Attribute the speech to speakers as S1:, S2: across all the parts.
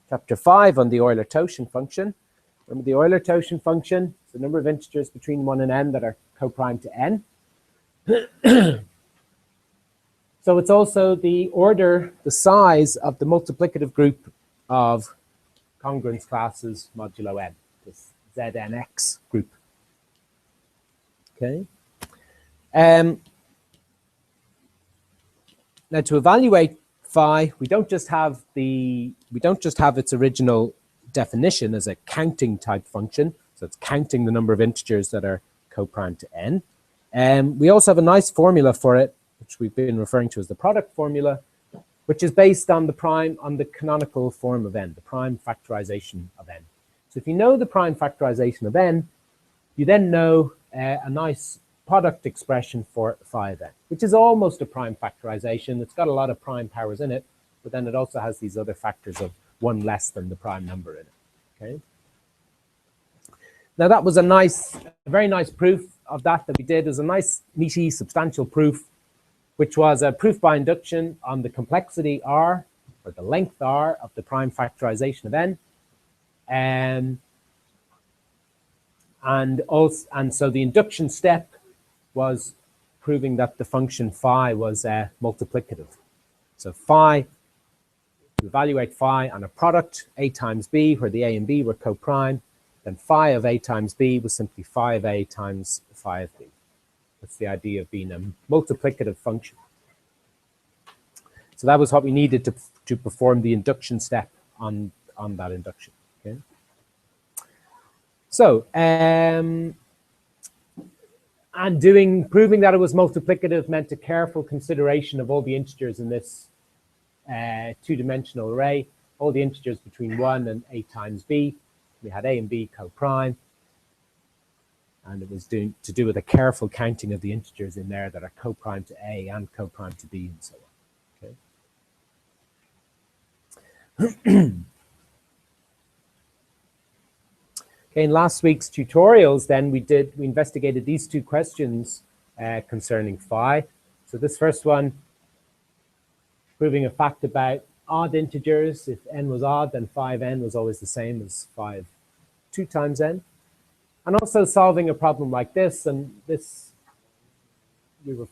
S1: chapter 5 on the Euler totient function. Remember the Euler totient function? It's the number of integers between 1 and n that are co-prime to n. So it's also the order, the size of the multiplicative group of congruence classes modulo n, this ZNX group. Okay. Now to evaluate phi, we don't just have its original definition as a counting type function, so it's counting the number of integers that are co-prime to n. We also have a nice formula for it, which we've been referring to as the product formula, which is based on the canonical form of n, the prime factorization of n. So if you know the prime factorization of n, you then know a nice product expression for phi of n, which is almost a prime factorization. It's got a lot of prime powers in it, but then it also has these other factors of one less than the prime number in it. Okay. Now that was a very nice proof of that we did. It was a nice, meaty, substantial proof, which was a proof by induction on the complexity R, or the length R, of the prime factorization of n. And so the induction step was proving that the function phi was multiplicative. So phi, to evaluate phi on a product, a times b, where the a and b were co-prime, then phi of a times b was simply phi of a times phi of b. That's the idea of being a multiplicative function. So that was what we needed to perform the induction step on that induction. Okay. So, and proving that it was multiplicative meant a careful consideration of all the integers in this two-dimensional array, all the integers between 1 and a times b. We had a and b co-prime, and it was to do with a careful counting of the integers in there that are co-prime to a and co-prime to b, and so on. Okay. Okay, in last week's tutorials, then we investigated these two questions concerning phi. So this first one, proving a fact about odd integers. If n was odd, then phi of n was always the same as phi of 2 times n. And also solving a problem like this, and this, we were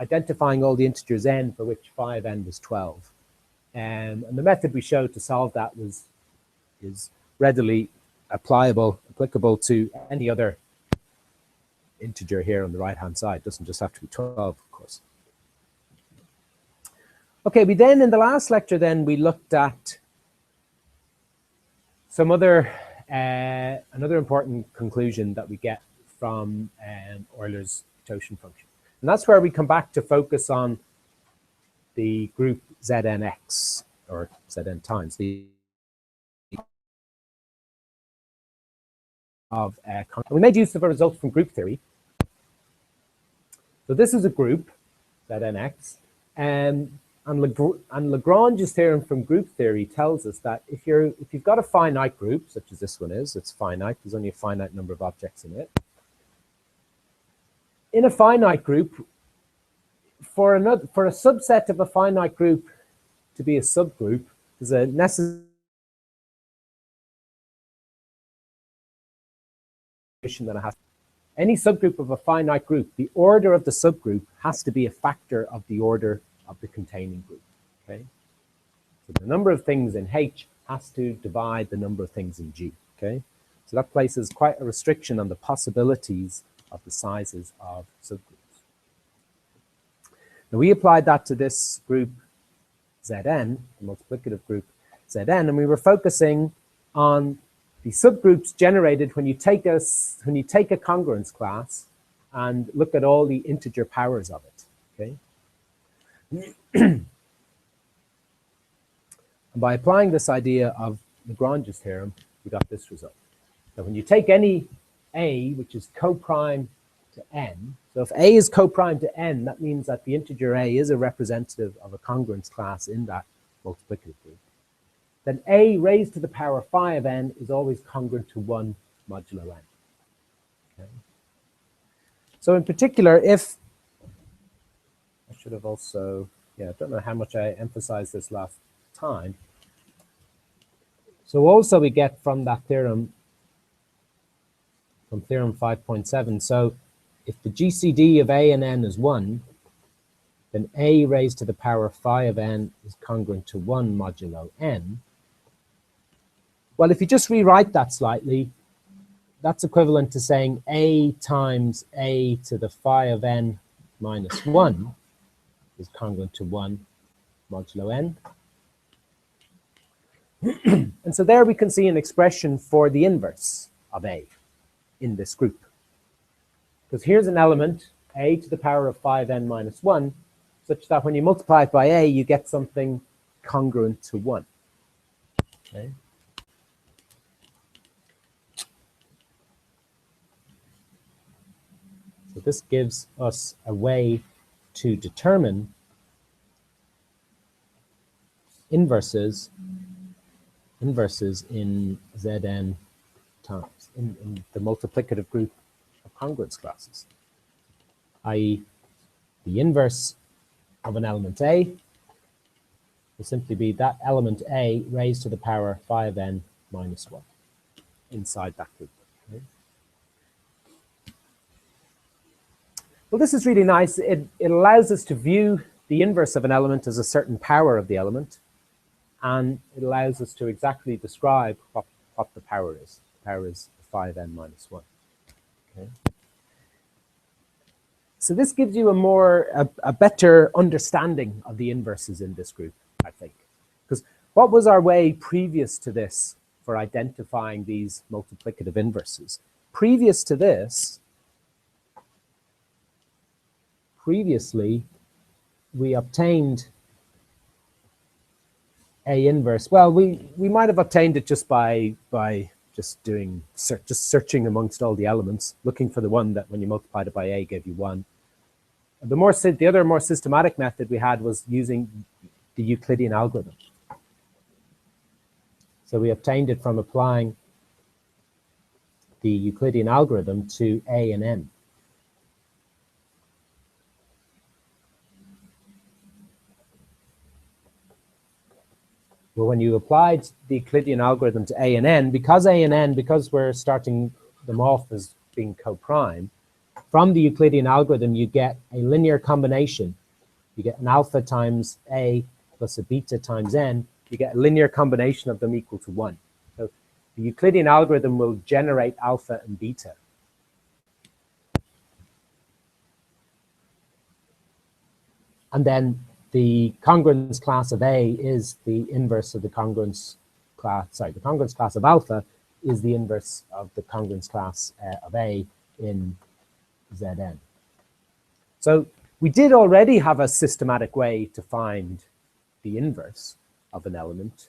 S1: identifying all the integers n for which phi of n was 12. And the method we showed to solve that is readily applicable to any other integer here on the right-hand side. It doesn't just have to be 12, of course. Okay, we then, in the last lecture, then, we looked at some other, another important conclusion that we get from Euler's totient function. And that's where we come back to focus on the group Znx, or Zn times, we made use of a result from group theory. So this is a group, Znx, and Lagrange's theorem from group theory tells us that if you've got a finite group, such as this one is, it's finite, there's only a finite number of objects in it. In a finite group, for a subset of a finite group to be a subgroup, there's a necessary that it has. Any subgroup of a finite group, the order of the subgroup has to be a factor of the order of the containing group. Okay, so the number of things in H has to divide the number of things in G. Okay, so that places quite a restriction on the possibilities of the sizes of subgroups. Now we applied that to this group Zn, the multiplicative group Zn, and we were focusing on the subgroups generated when you take a congruence class and look at all the integer powers of it. Okay. And by applying this idea of Lagrange's theorem, we got this result. So when you take any a, which is co-prime to n, so if a is co-prime to n, that means that the integer a is a representative of a congruence class in that multiplicative group. Then a raised to the power phi of n is always congruent to 1 modulo n. Okay. So in particular, if, I should have also, I don't know how much I emphasized this last time, So also we get from that theorem, from theorem 5.7, so if the GCD of A and n is 1, then A raised to the power phi of n is congruent to 1 modulo n. Well, if you just rewrite that slightly, that's equivalent to saying A times A to the phi of n minus 1 is congruent to 1 modulo n. And so there we can see an expression for the inverse of A in this group. Because here's an element, A to the power of phi of n minus 1, such that when you multiply it by A, you get something congruent to 1. Okay. So this gives us a way to determine inverses in Zn times, in the multiplicative group of congruence classes, i.e. the inverse of an element A will simply be that element A raised to the power phi of n minus 1 inside that group. Okay. Well, this is really nice. It allows us to view the inverse of an element as a certain power of the element, and it allows us to exactly describe what the power is. The power is phi of n minus 1. Okay. So this gives you a better understanding of the inverses in this group, I think. Because what was our way previous to this for identifying these multiplicative inverses? Previously, we obtained A inverse. Well, we might have obtained it just by just searching amongst all the elements, looking for the one that when you multiplied it by A gave you 1. The other more systematic method we had was using the Euclidean algorithm. So we obtained it from applying the Euclidean algorithm to A and n. Well, when you applied the Euclidean algorithm to A and n, because we're starting them off as being co-prime, from the Euclidean algorithm, you get a linear combination. You get an alpha times A plus a beta times n. You get a linear combination of them equal to 1. So the Euclidean algorithm will generate alpha and beta. And then the congruence class of A is the inverse of the congruence class, the congruence class of alpha is the inverse of the congruence class of A in Zn. So we did already have a systematic way to find the inverse of an element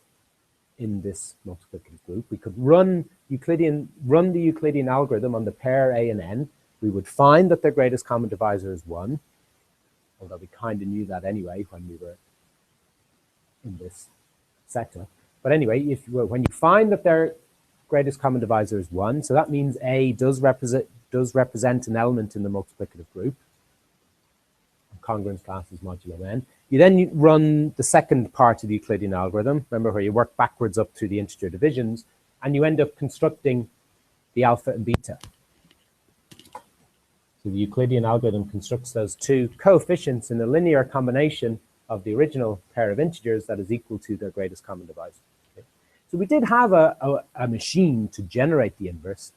S1: in this multiplicative group. We could run the Euclidean algorithm on the pair A and n. We would find that their greatest common divisor is 1, although we kind of knew that anyway when we were in this setup. But anyway, when you find that their greatest common divisor is 1, so that means A does represent an element in the multiplicative group. Congruence class is modulo n. You then run the second part of the Euclidean algorithm, remember, where you work backwards up through the integer divisions, and you end up constructing the alpha and beta. So the Euclidean algorithm constructs those two coefficients in a linear combination of the original pair of integers that is equal to their greatest common divisor. Okay. So we did have a machine to generate the inverse,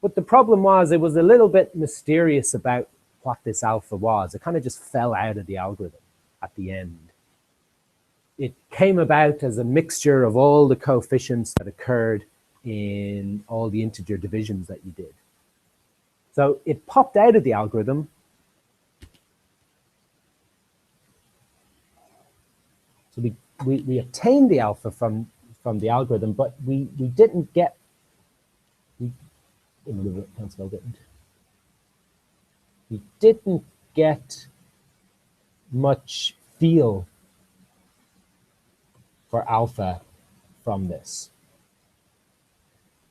S1: but the problem was it was a little bit mysterious about what this alpha was. It kind of just fell out of the algorithm at the end. It came about as a mixture of all the coefficients that occurred in all the integer divisions that you did. So it popped out of the algorithm. So we obtained the alpha from the algorithm, but we didn't get, we didn't get much feel for alpha from this.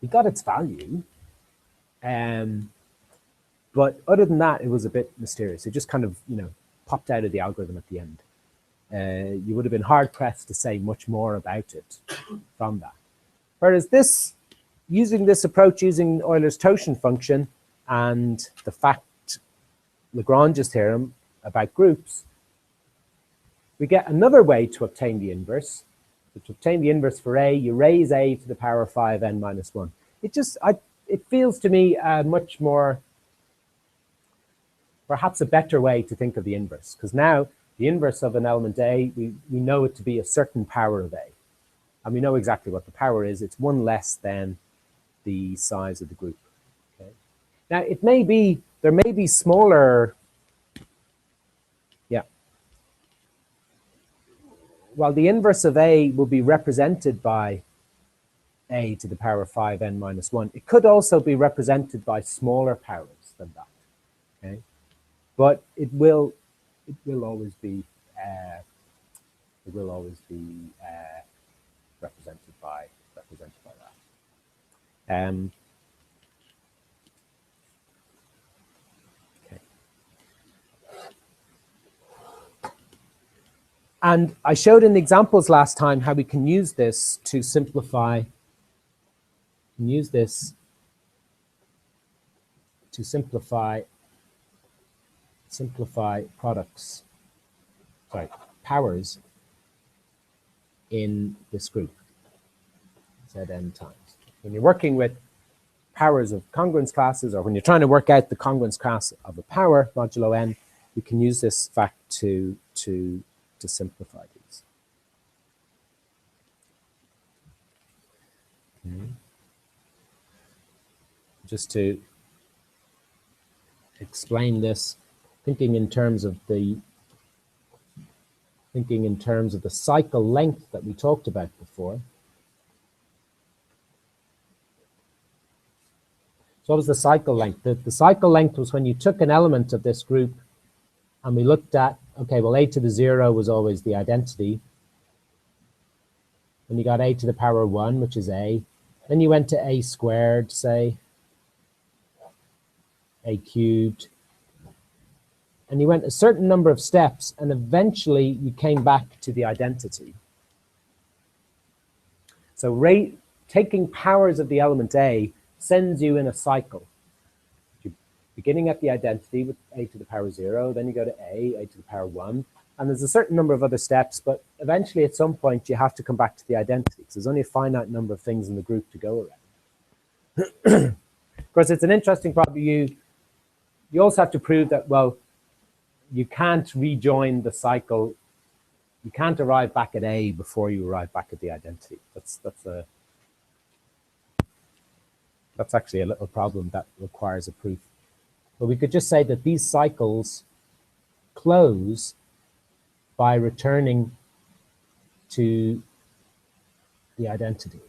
S1: We got its value, but other than that, it was a bit mysterious. It just kind of, popped out of the algorithm at the end. You would have been hard pressed to say much more about it from that. Whereas this, using this approach, using Euler's totient function and the fact Lagrange's theorem about groups, we get another way to obtain the inverse. So to obtain the inverse for A, you raise A to the power of 5n minus 1. It feels to me much more, perhaps a better way to think of the inverse, because now the inverse of an element A, we know it to be a certain power of A. And we know exactly what the power is. It's one less than the size of the group. Okay. Now, there may be smaller, while the inverse of A will be represented by A to the power of 5n minus 1, it could also be represented by smaller powers than that. Okay. But it will always be represented by that. Okay. And I showed in the examples last time how we can use this to simplify. Simplify powers in this group, Zn times. When you're working with powers of congruence classes, or when you're trying to work out the congruence class of a power modulo n, you can use this fact to simplify these. Okay. Just to explain this, thinking in terms of the cycle length that we talked about before. So what was the cycle length? The cycle length was when you took an element of this group and we looked at, okay, well, a to the 0 was always the identity. And you got a to the power 1, which is a. Then you went to a squared, say, a cubed. And you went a certain number of steps, and eventually you came back to the identity. So taking powers of the element A sends you in a cycle. You're beginning at the identity with a to the power 0, then you go to a to the power 1, and there's a certain number of other steps, but eventually at some point you have to come back to the identity, because there's only a finite number of things in the group to go around. Of course, it's an interesting problem. You also have to prove that, well, you can't rejoin the cycle. You can't arrive back at A before you arrive back at the identity. That's actually a little problem that requires a proof. But we could just say that these cycles close by returning to the identity,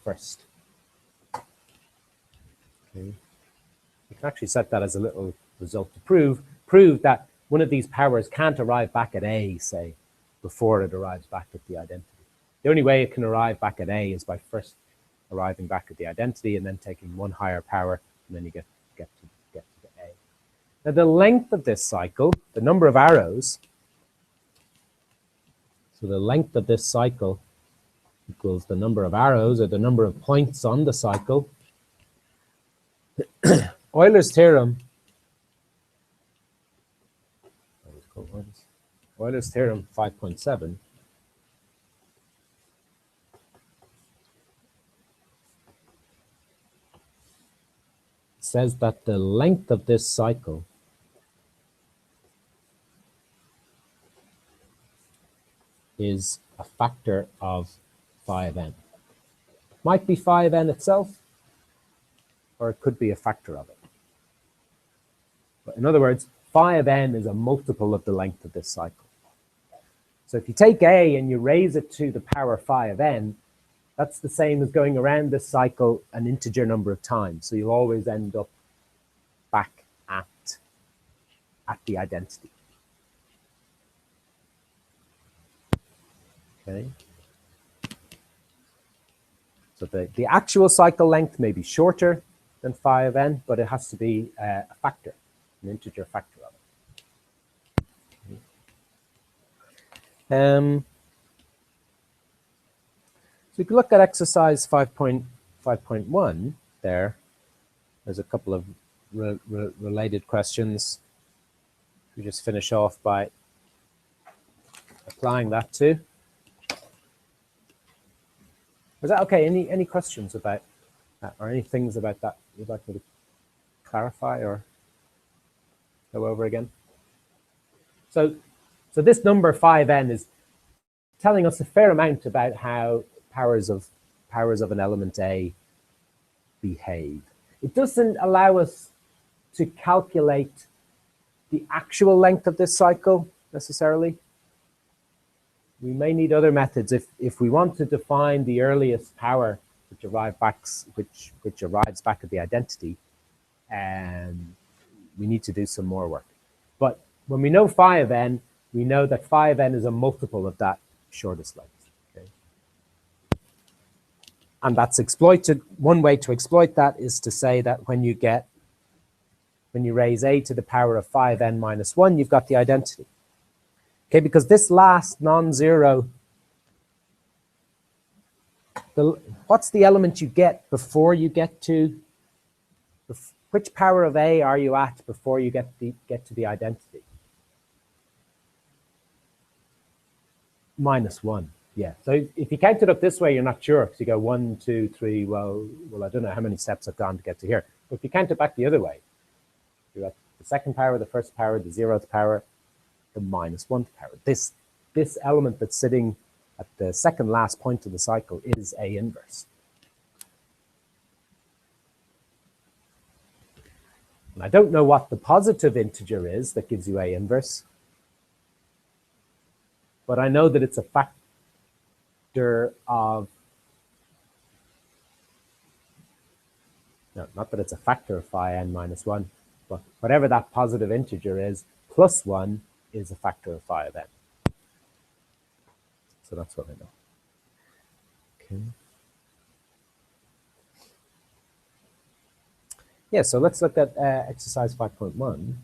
S1: first. Okay. You can actually set that as a little result to prove that one of these powers can't arrive back at A, say, before it arrives back at the identity. The only way it can arrive back at A is by first arriving back at the identity and then taking one higher power, and then you get to the A. Now, the length of this cycle, the number of arrows, so the length of this cycle equals the number of arrows, or the number of points on the cycle. Euler's theorem, Euler's theorem 5.7 says that the length of this cycle is a factor of phi of n. Might be phi of n itself, or it could be a factor of it. But in other words, phi of n is a multiple of the length of this cycle. So if you take A and you raise it to the power phi of n, that's the same as going around this cycle an integer number of times. So you'll always end up back at the identity. Okay. So the actual cycle length may be shorter than phi of n, but it has to be a factor, an integer factor of it. So if you look at exercise 5.1 there, there's a couple of related questions. We just finish off by applying that to. Is that okay? Any questions about that or any things about that you'd like me to clarify or go over again? So this number 5n is telling us a fair amount about how powers of an element A behave. It doesn't allow us to calculate the actual length of this cycle necessarily. We may need other methods if we want to define the earliest power which arrives back at the identity, and we need to do some more work. But when we know phi of n, we know that phi of n is a multiple of that shortest length. Okay? And that's exploited. One way to exploit that is to say that when you raise a to the power of phi of n minus 1, you've got the identity. Okay, because this last non-zero, what's the element you get before you get to, which power of a are you at before you get to the identity? Minus 1, yeah. So if you count it up this way, you're not sure, because you go 1, 2, 3, well, I don't know how many steps I've gone to get to here. But if you count it back the other way, you're at the second power, the first power, the 0th power, the minus 1th power. This element that's sitting at the second last point of the cycle is A inverse. And I don't know what the positive integer is that gives you A inverse, but I know that it's a factor of, no, not that it's a factor of phi n minus 1, but whatever that positive integer is, plus 1 is a factor of phi of n. So that's what I know. Okay. Yeah, so let's look at exercise 5.1.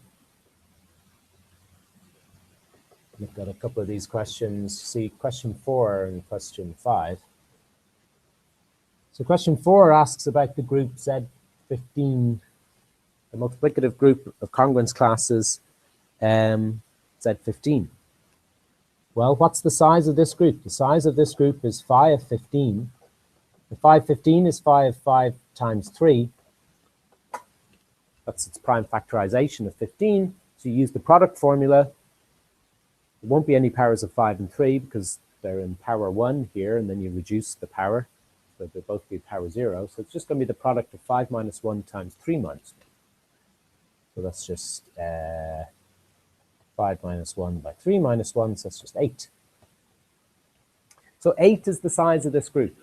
S1: Look at a couple of these questions. See question 4 and question 5. So question 4 asks about the group Z15, the multiplicative group of congruence classes Z15. Well, what's the size of this group? The size of this group is phi of 15. The phi of 15 is phi of 5 times 3. That's its prime factorization of 15. So you use the product formula. There won't be any powers of 5 and 3 because they're in power 1 here, and then you reduce the power. So they'll both be power 0. So it's just going to be the product of 5 minus 1 times 3 minus 1. So that's just 5 minus 1 by 3 minus 1, so that's just 8. So 8 is the size of this group.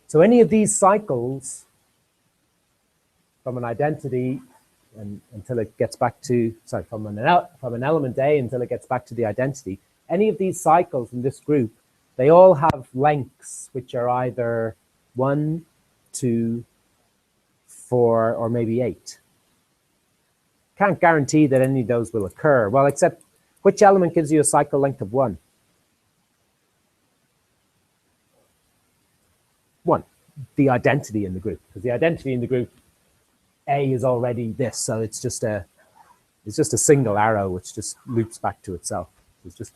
S1: So any of these cycles from an identity and until it gets back to, sorry, from an element A until it gets back to the identity, any of these cycles in this group, they all have lengths which are either 1, 2, 4, or maybe 8. Can't guarantee that any of those will occur. Well, except which element gives you a cycle length of 1? 1, the identity in the group. Because the identity in the group A is already this, so it's just a single arrow which just loops back to itself. It's just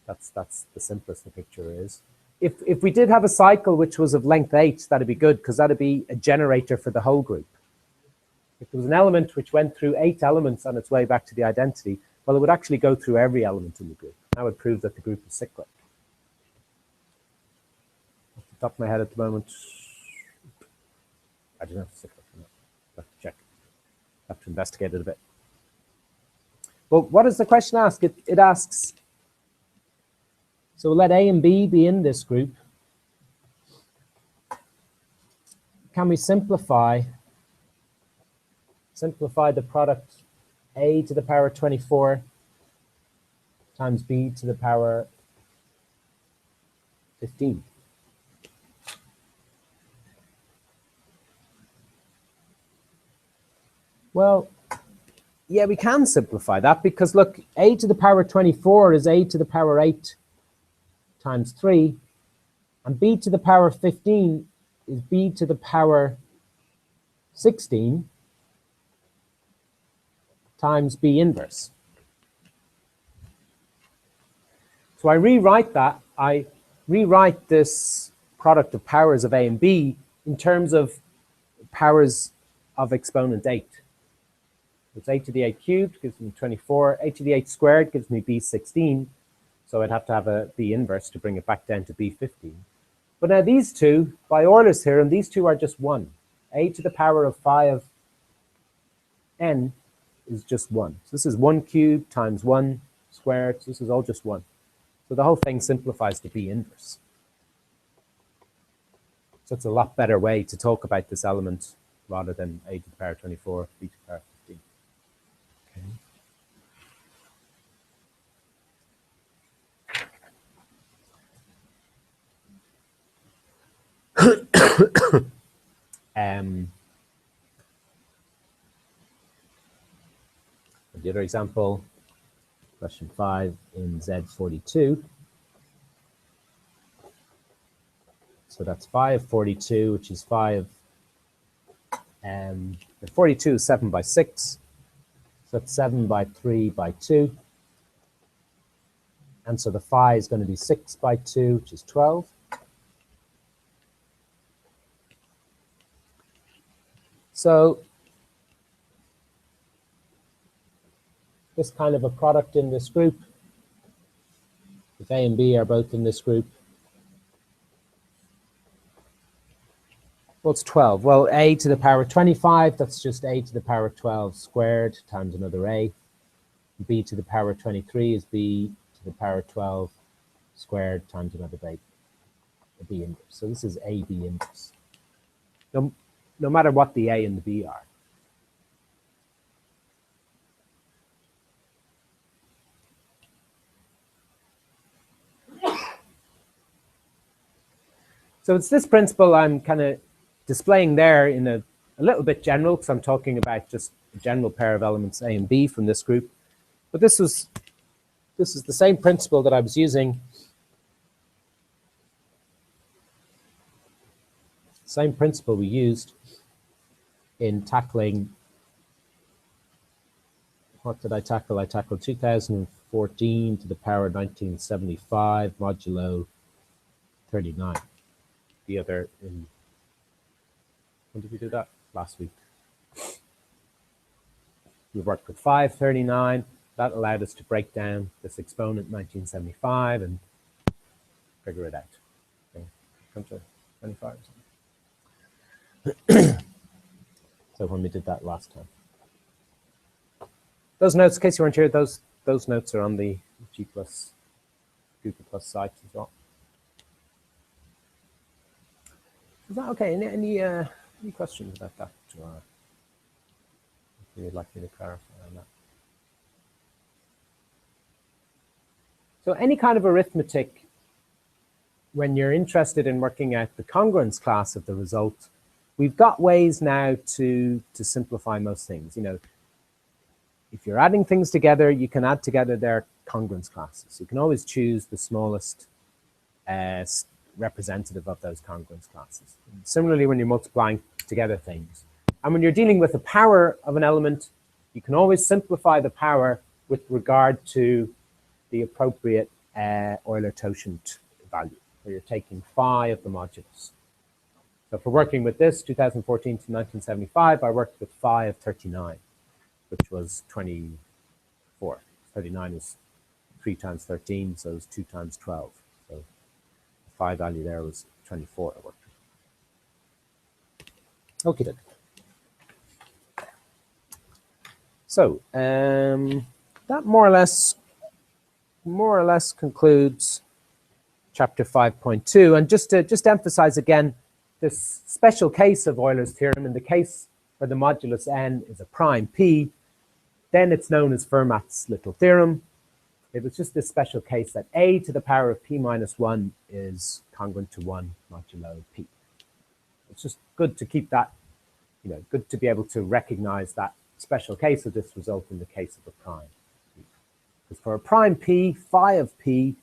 S1: that's the simplest the picture is. If we did have a cycle which was of length 8, that'd be good, because that'd be a generator for the whole group. If there was an element which went through 8 elements on its way back to the identity, well, it would actually go through every element in the group. That would prove that the group is cyclic. Off the top of my head at the moment, I don't know if it's cyclic or not. I have to check. I have to investigate it a bit. But what does the question ask? It asks, so let A and B be in this group. Can we simplify the product A to the power 24 times B to the power 15? Well, yeah, we can simplify that because, look, A to the power 24 is A to the power 8 times 3. And b to the power 15 is b to the power 16 times b inverse. So I rewrite that. I rewrite this product of powers of a and b in terms of powers of exponent 8. It's a to the 8 cubed gives me 24. A to the 8 squared gives me b 16. So I'd have to have a b inverse to bring it back down to b 15. But now these two, by Euler's theorem, these two are just 1. A to the power of 5 n is just 1. So this is 1 cubed times 1 squared. So this is all just 1. So the whole thing simplifies to b inverse. So it's a lot better way to talk about this element rather than a to the power 24, b to the power 15. The other example, question 5 in Z42. So that's 542, which is 5. 42 is 7 by 6. So that's 7 by 3 by 2. And so the phi is going to be 6 by 2, which is 12. So this kind of a product in this group, if a and b are both in this group, well, it's 12. Well, a to the power 25, that's just a to the power 12 squared times another a. B to the power 23 is b to the power 12 squared times another b inverse. So this is a b inverse. No matter what the a and the b are. So it's this principle I'm kind of displaying there in a little bit general, because I'm talking about just a general pair of elements a and b from this group. But this is the same principle that I was using. Same principle we used in tackling, what did I tackle? I tackled 2014 to the power 1975 modulo 39. The other in, when did we do that? Last week. We worked with 539. That allowed us to break down this exponent 1975 and figure it out. Okay. Come to 25 or something. So when we did that last time. Those notes, in case you weren't here, those notes are on the G+ Google Plus site as well. Is that okay? Any questions about that? Or if you'd like me to clarify on that? So any kind of arithmetic, when you're interested in working out the congruence class of the result, we've got ways now to simplify most things. You know, if you're adding things together, you can add together their congruence classes. You can always choose the smallest representative of those congruence classes. And similarly, when you're multiplying together things. And when you're dealing with the power of an element, you can always simplify the power with regard to the appropriate Euler totient value, where you're taking phi of the modulus. So for working with this, 2014 to 1975, I worked with phi of 39, which was 24. 39 is 3 times 13, so it's 2 times 12. So the phi value there was 24 I worked with. Okay, then. So that more or less concludes chapter 5.2. And just to emphasize again, this special case of Euler's theorem, in the case where the modulus n is a prime p, then it's known as Fermat's little theorem. It was just this special case that a to the power of p minus 1 is congruent to 1 modulo p. It's just good to keep that, you know, good to be able to recognize that special case of this result in the case of a prime. Because for a prime p, phi of p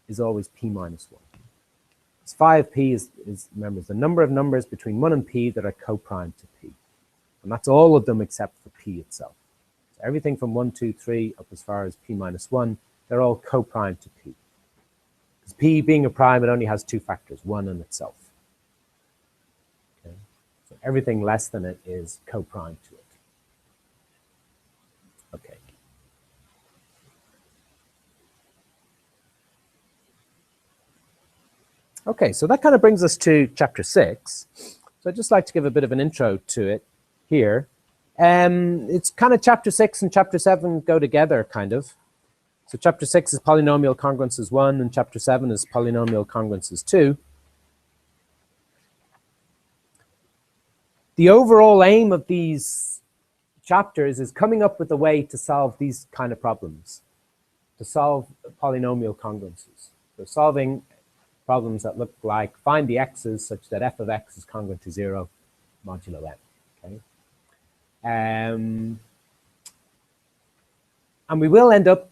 S1: is always p minus 1. This phi of p is remember, is the number of numbers between 1 and p that are co-prime to p. And that's all of them except for p itself. So everything from 1, 2, 3 up as far as p minus 1, they're all co-prime to p. Because p being a prime, it only has two factors, 1 and itself. Okay? So everything less than it is co-prime to it. Okay. Okay, so that kind of brings us to chapter 6. So I'd just like to give a bit of an intro to it here. It's kind of chapter 6 and chapter 7 go together, kind of. So chapter 6 is polynomial congruences 1, and chapter 7 is polynomial congruences 2. The overall aim of these chapters is coming up with a way to solve these kind of problems, to solve polynomial congruences. So solving problems that look like find the x's such that f of x is congruent to 0 modulo n. Okay? And we will end up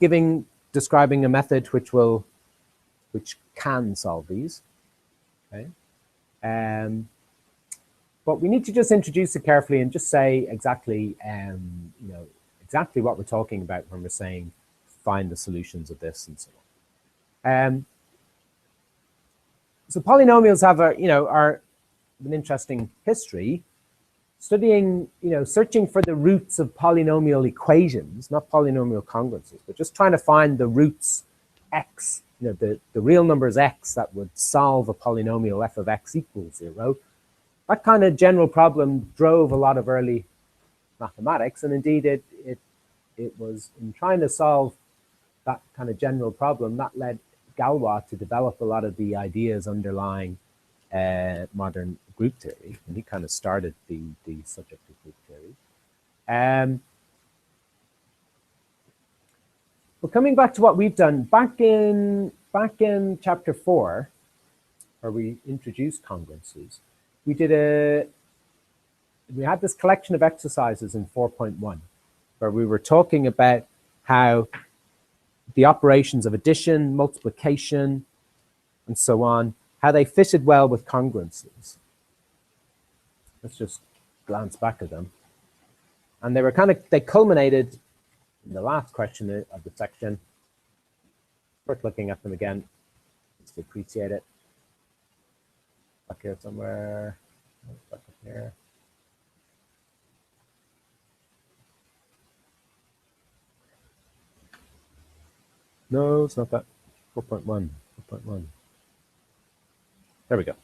S1: describing a method which can solve these. Okay? But we need to just introduce it carefully and just say exactly, exactly what we're talking about when we're saying find the solutions of this and so on. So polynomials have are an interesting history. Studying, searching for the roots of polynomial equations, not polynomial congruences, but just trying to find the roots x, the real numbers x that would solve a polynomial f of x equals 0. That kind of general problem drove a lot of early mathematics, and indeed it was in trying to solve that kind of general problem that led Galois to develop a lot of the ideas underlying modern group theory, and he kind of started the subject of group theory. But coming back to what we've done, back in chapter 4, where we introduced congruences, we had this collection of exercises in 4.1, where we were talking about how the operations of addition, multiplication, and so on, how they fitted well with congruences. Let's just glance back at them. And they culminated in the last question of the section. Worth looking at them again, just to appreciate it. Back here somewhere, back up here. No, it's not that. 4.1, 4.1. There we go,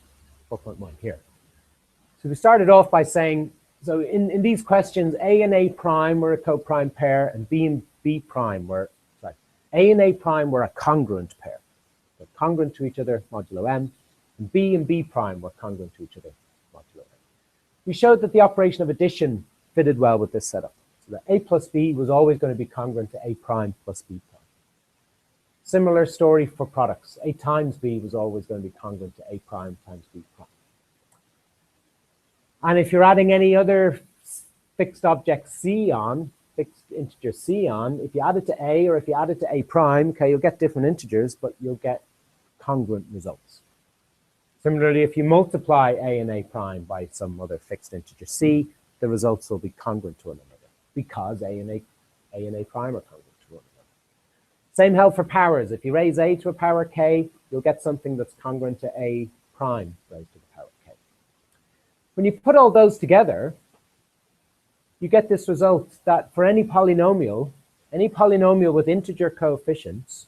S1: 4.1 here. So we started off by saying, so in these questions, A and A prime were a co-prime pair, and B and B prime were, A and A prime were a congruent pair. They're congruent to each other, modulo n, and B prime were congruent to each other, modulo n. We showed that the operation of addition fitted well with this setup. So that A plus B was always going to be congruent to A prime plus B prime. Similar story for products. A times B was always going to be congruent to A prime times B prime. And if you're adding any other fixed object C on, fixed integer C on, if you add it to A or if you add it to A prime, okay, you'll get different integers, but you'll get congruent results. Similarly, if you multiply A and A prime by some other fixed integer C, the results will be congruent to one another because A and A prime are congruent to one another. Same held for powers. If you raise A to a power K, you'll get something that's congruent to A prime raised to the power K. When you put all those together, you get this result that for any polynomial with integer coefficients,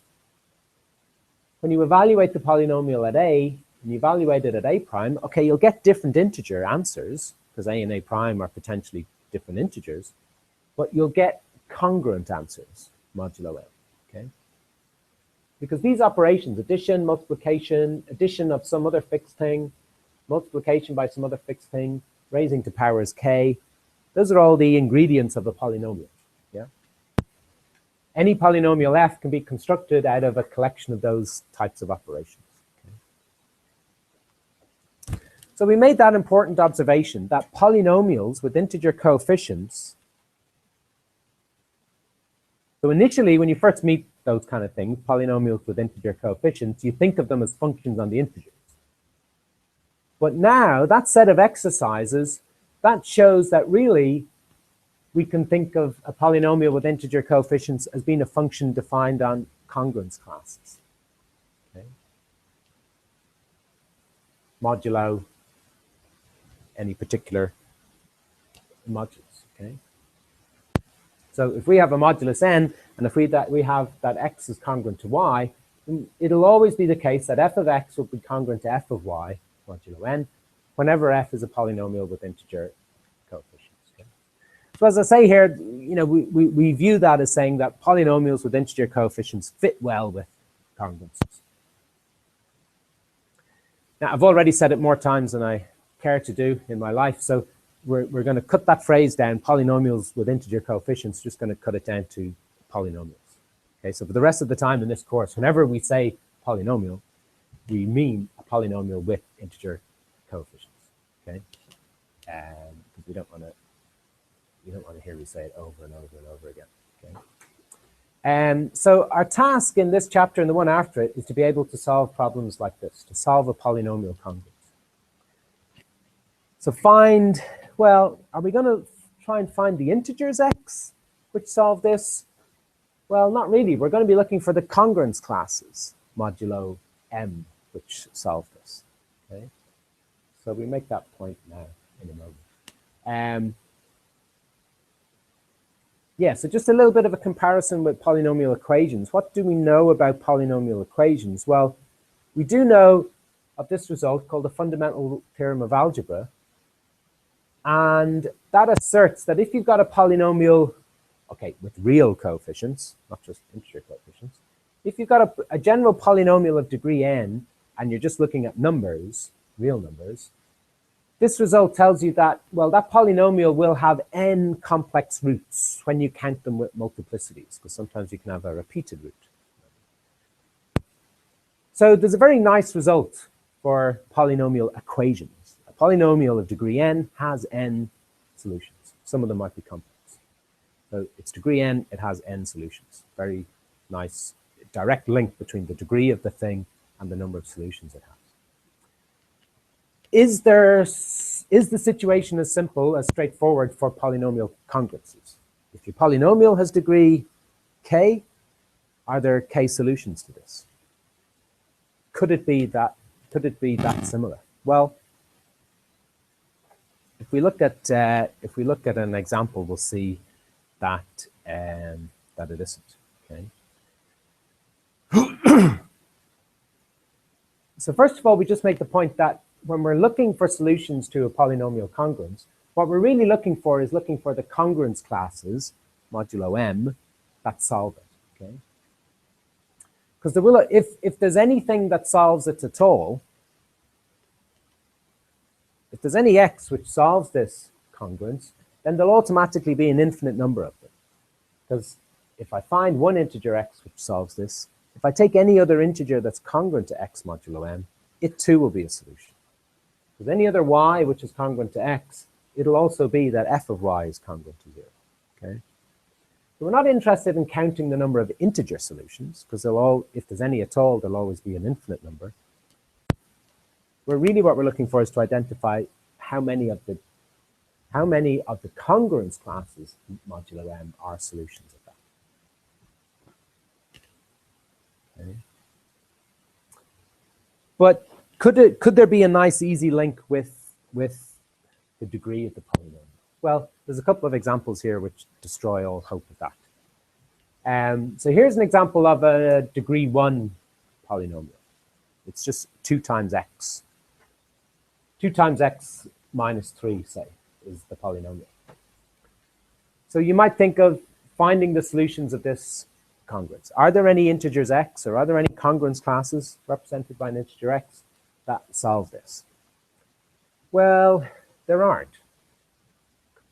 S1: when you evaluate the polynomial at A, and you evaluate it at A prime, okay, you'll get different integer answers, because A and A prime are potentially different integers, but you'll get congruent answers, modulo n, okay? Because these operations, addition, multiplication, addition of some other fixed thing, multiplication by some other fixed thing, raising to powers k, those are all the ingredients of a polynomial, yeah? Any polynomial f can be constructed out of a collection of those types of operations. Okay? So we made that important observation that polynomials with integer coefficients, so initially when you first meet those kind of things, polynomials with integer coefficients, you think of them as functions on the integers. But now that set of exercises, that shows that really we can think of a polynomial with integer coefficients as being a function defined on congruence classes. Okay. Modulo any particular modulus. Okay. So if we have a modulus n, and if we have that x is congruent to y, then it'll always be the case that f of x will be congruent to f of y modulo n, whenever f is a polynomial with integer coefficients. Okay? So as I say here, you know, we view that as saying that polynomials with integer coefficients fit well with congruences. Now, I've already said it more times than I care to do in my life, so we're going to cut that phrase down, polynomials with integer coefficients, just going to cut it down to polynomials. Okay, so for the rest of the time in this course, whenever we say polynomial, we mean a polynomial with integer coefficients. Okay, because we don't want to hear me say it over and over and over again. Okay. So our task in this chapter and the one after it is to be able to solve problems like this, to solve a polynomial congruence. So find, well, are we going to try and find the integers x which solve this? Well, not really. We're going to be looking for the congruence classes, modulo m, which solve this. Okay? So we make that point now in a moment. Yeah, so just a little bit of a comparison with polynomial equations. What do we know about polynomial equations? Well, we do know of this result called the fundamental theorem of algebra. And that asserts that if you've got a polynomial, okay, with real coefficients, not just integer coefficients, if you've got a general polynomial of degree n, and you're just looking at numbers, real numbers, this result tells you that, well, that polynomial will have n complex roots when you count them with multiplicities, because sometimes you can have a repeated root. So there's a very nice result for polynomial equations. A polynomial of degree n has n solutions. Some of them might be complex. So it's degree n, it has n solutions. Very nice direct link between the degree of the thing and the number of solutions it has. Is the situation as simple, as straightforward for polynomial congruences? If your polynomial has degree k, are there k solutions to this? Could it be that similar? Well, if we look at an example, we'll see that that it isn't. Okay. So first of all, we just make the point that when we're looking for solutions to a polynomial congruence, what we're really looking for is looking for the congruence classes, modulo m, that solve it. Okay. Because there will, if there's anything that solves it at all, if there's any x which solves this congruence, then there'll automatically be an infinite number of them. Because if I find one integer x which solves this, if I take any other integer that's congruent to x modulo m, it too will be a solution. With any other y which is congruent to x, it'll also be that f of y is congruent to 0. Okay? So we're not interested in counting the number of integer solutions, because if there's any at all, there'll always be an infinite number. What we're looking for is to identify how many of the congruence classes modulo m are solutions of that. Okay. But could there be a nice easy link with the degree of the polynomial? Well, there's a couple of examples here which destroy all hope of that. So here's an example of a degree 1 polynomial. It's just 2 times x. 2 times x minus 3, say, is the polynomial. So you might think of finding the solutions of this congruence. Are there any integers x, or are there any congruence classes represented by an integer x that solve this? Well, there aren't,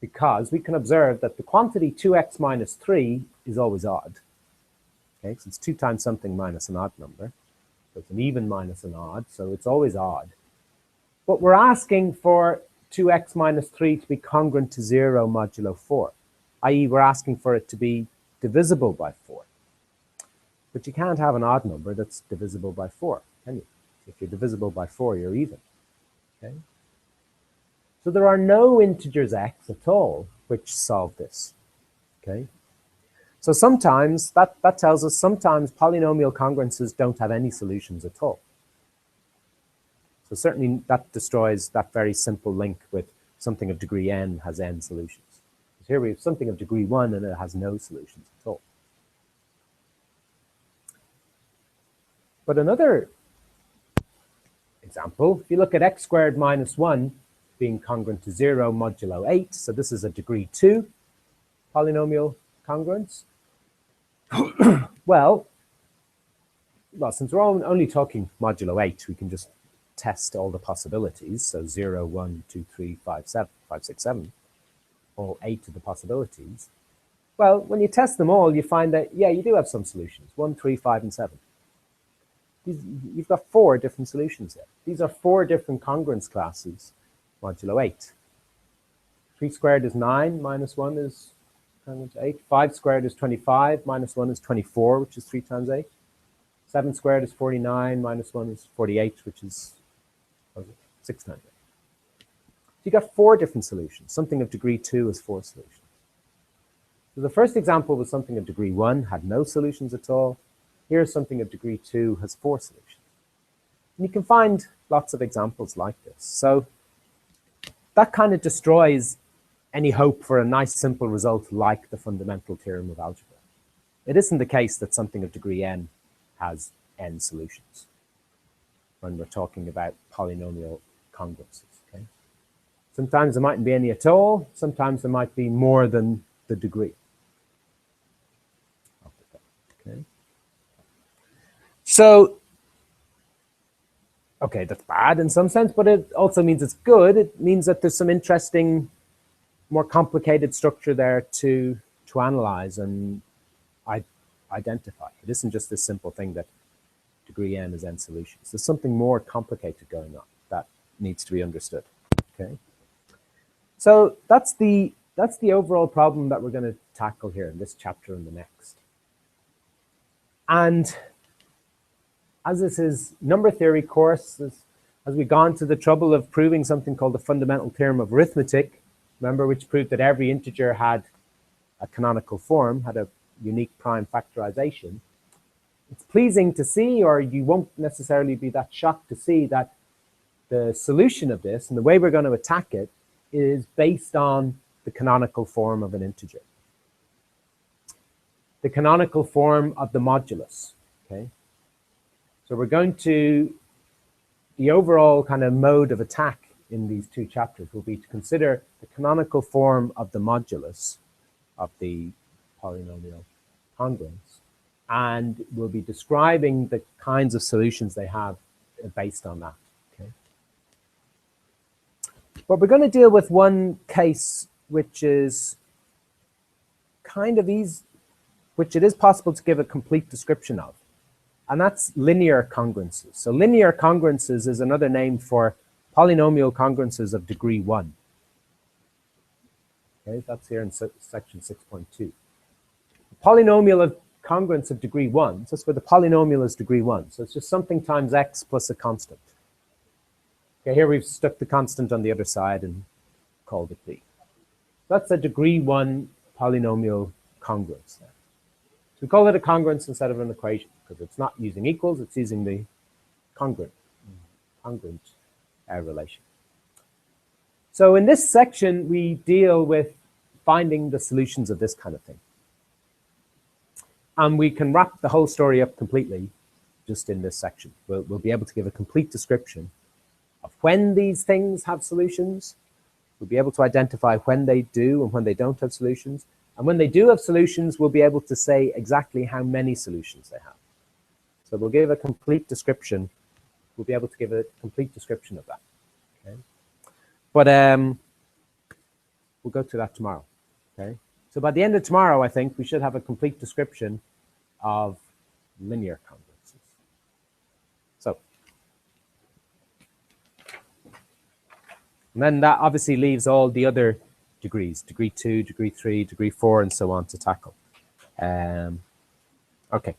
S1: because we can observe that the quantity 2x minus 3 is always odd. Okay, so it's 2 times something minus an odd number. So it's an even minus an odd, so it's always odd. But we're asking for 2x minus 3 to be congruent to 0 modulo 4, i.e. we're asking for it to be divisible by 4. But you can't have an odd number that's divisible by 4, can you? If you're divisible by 4, you're even. Okay? So there are no integers x at all which solve this. Okay? So sometimes, that tells us sometimes polynomial congruences don't have any solutions at all. So certainly that destroys that very simple link with something of degree n has n solutions. Because here we have something of degree 1 and it has no solutions at all. But another example, if you look at x squared minus 1 being congruent to 0 modulo 8, so this is a degree 2 polynomial congruence. Well, since we're only talking modulo 8, we can just test all the possibilities. So 0, 1, 2, 3, 5, 6, 7, all 8 of the possibilities. Well, when you test them all, you find that, yeah, you do have some solutions, 1, 3, 5, and 7. You've got 4 different solutions there. These are 4 different congruence classes, modulo 8. 3 squared is 9, minus 1 is congruent to 8. 5 squared is 25, minus 1 is 24, which is 3 times 8. 7 squared is 49, minus 1 is 48, which is 6 times 8. So you got 4 different solutions. Something of degree 2 has 4 solutions. So the first example was something of degree 1, had no solutions at all. Here's something of degree 2 has 4 solutions. And you can find lots of examples like this. So that kind of destroys any hope for a nice simple result like the fundamental theorem of algebra. It isn't the case that something of degree n has n solutions when we're talking about polynomial congruences. Okay? Sometimes there mightn't be any at all. Sometimes there might be more than the degree. Okay. So, okay, that's bad in some sense, but it also means it's good. It means that there's some interesting, more complicated structure there to analyze and identify. It isn't just this simple thing that degree n is n solutions. There's something more complicated going on that needs to be understood. Okay, so that's the overall problem that we're going to tackle here in this chapter and the next. And as this is number theory course, as we've gone to the trouble of proving something called the fundamental theorem of arithmetic, remember, which proved that every integer had a canonical form, had a unique prime factorization, it's pleasing to see, or you won't necessarily be that shocked to see, that the solution of this and the way we're going to attack it is based on the canonical form of an integer. The canonical form of the modulus, okay? So we're going to, the overall kind of mode of attack in these 2 chapters will be to consider the canonical form of the modulus of the polynomial congruence, and we'll be describing the kinds of solutions they have based on that. Okay. But we're going to deal with one case which is kind of easy, which it is possible to give a complete description of, and that's linear congruences. So linear congruences is another name for polynomial congruences of degree 1. Okay, that's here in section 6.2. Polynomial of congruence of degree 1, so that's where the polynomial is degree 1. So it's just something times x plus a constant. Okay, here we've stuck the constant on the other side and called it b. That's a degree 1 polynomial congruence there. So we call it a congruence instead of an equation because it's not using equals, it's using the congruent relation. So in this section, we deal with finding the solutions of this kind of thing. And we can wrap the whole story up completely just in this section. We'll be able to give a complete description of when these things have solutions. We'll be able to identify when they do and when they don't have solutions. And when they do have solutions, we'll be able to say exactly how many solutions they have. So we'll give a complete description. We'll be able to give a complete description of that. Okay? But we'll go to that tomorrow. Okay? So by the end of tomorrow, I think, we should have a complete description of linear congruences. So, and then that obviously leaves all the other degrees, degree 2, degree 3, degree 4, and so on to tackle. Okay.